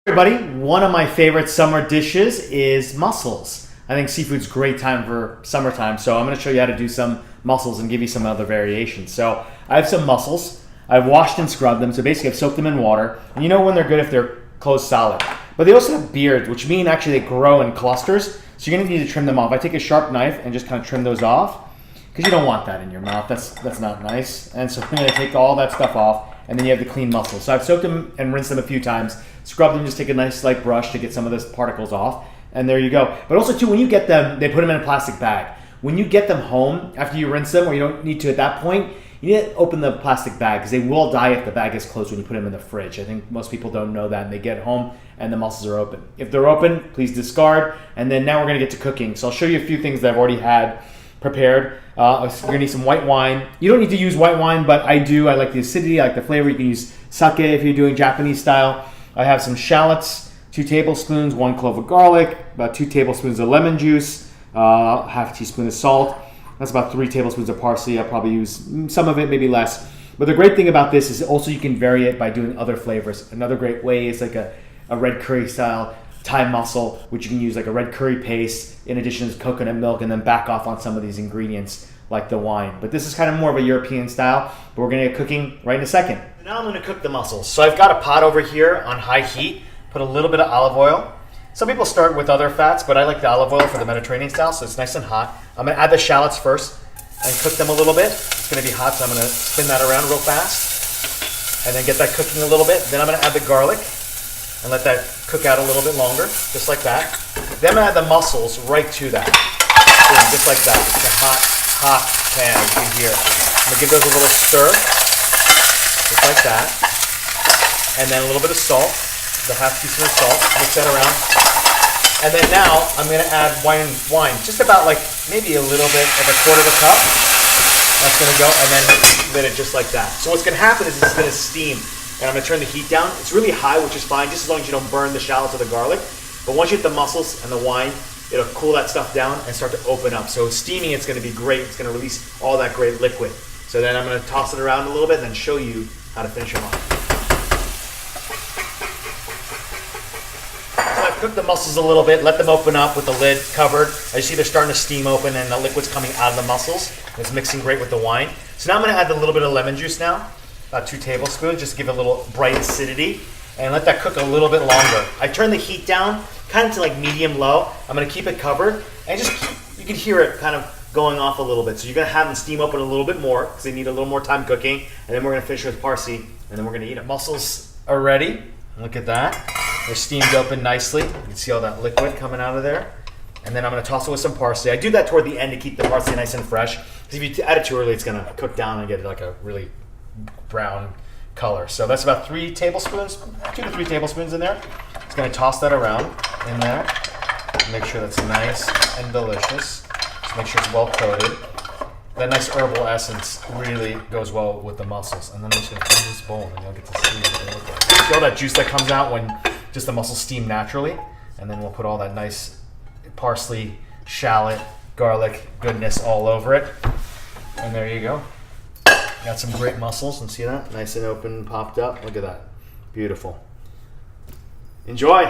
Everybody, one of my favorite summer dishes is mussels. I think seafood's a great time for summertime, so I'm going to show you how to do some mussels and give you some other variations. So I have some mussels. I've washed and scrubbed them, so basically I've soaked them in water. And you know when they're good if they're closed solid. But they also have beards, which mean actually they grow in clusters, so you're going to need to trim them off. I take a sharp knife and just kind of trim those off, because you don't want that in your mouth. That's not nice. And so I'm going to take all that stuff off, and then you have the clean mussels. So I've soaked them and rinsed them a few times, scrubbed them, just take a nice light brush to get some of those particles off, and there you go. But also too, when you get them, they put them in a plastic bag. When you get them home, after you rinse them, or you don't need to at that point, you need to open the plastic bag, because they will die if the bag is closed when you put them in the fridge. I think most people don't know that, and they get home and the mussels are open. If they're open, please discard. And then now we're gonna get to cooking. So I'll show you a few things that I've already had prepared. You're gonna need some white wine. You don't need to use white wine, but I do. I like the acidity, I like the flavor. You can use sake if you're doing Japanese style. I have some shallots, 2 tablespoons, 1 clove of garlic, about 2 tablespoons of lemon juice, half a teaspoon of salt. That's about 3 tablespoons of parsley. I'll probably use some of it, maybe less. But the great thing about this is also you can vary it by doing other flavors. Another great way is like a red curry style Thai mussel, which you can use like a red curry paste in addition to coconut milk, and then back off on some of these ingredients like the wine. But this is kind of more of a European style, but we're gonna get cooking right in a second. Now I'm gonna cook the mussels. So I've got a pot over here on high heat, put a little bit of olive oil. Some people start with other fats, but I like the olive oil for the Mediterranean style, so it's nice and hot. I'm gonna add the shallots first and cook them a little bit. It's gonna be hot, so I'm gonna spin that around real fast and then get that cooking a little bit. Then I'm gonna add the garlic and let that cook out a little bit longer, just like that. Then I'm gonna add the mussels right to that. Boom, just like that. It's a hot pan, you can hear. I'm gonna give those a little stir, just like that. And then a little bit of salt, the half teaspoon of salt, mix that around. And then now I'm gonna add wine, just about like maybe a little bit, like a quarter of a cup. That's gonna go, and then let it just like that. So what's gonna happen is it's gonna steam. And I'm gonna turn the heat down. It's really high, which is fine, just as long as you don't burn the shallots or the garlic. But once you hit the mussels and the wine, it'll cool that stuff down and start to open up. So steaming, it's gonna be great. It's gonna release all that great liquid. So then I'm gonna toss it around a little bit and then show you how to finish them off. So I've cooked the mussels a little bit, let them open up with the lid covered. As you see, they're starting to steam open and the liquid's coming out of the mussels. It's mixing great with the wine. So now I'm gonna add a little bit of lemon juice now. About 2 tablespoons, just to give it a little bright acidity, and let that cook a little bit longer. I turn the heat down, kind of to like medium-low. I'm gonna keep it covered, and you can hear it kind of going off a little bit. So you're gonna have them steam open a little bit more, because they need a little more time cooking, and then we're gonna finish with parsley, and then we're gonna eat it. Mussels are ready, look at that. They're steamed open nicely. You can see all that liquid coming out of there. And then I'm gonna toss it with some parsley. I do that toward the end to keep the parsley nice and fresh, because if you add it too early, it's gonna cook down and get like a really brown color. So that's about 3 tablespoons, 2 to 3 tablespoons in there. Just gonna toss that around in there. Make sure that's nice and delicious. Just make sure it's well coated. That nice herbal essence really goes well with the mussels. And then I'm just gonna fill this bowl and you'll get to see what they look like. See all that juice that comes out when just the mussels steam naturally. And then we'll put all that nice parsley, shallot, garlic goodness all over it. And there you go. Got some great mussels, and see that? Nice and open, popped up. Look at that. Beautiful. Enjoy!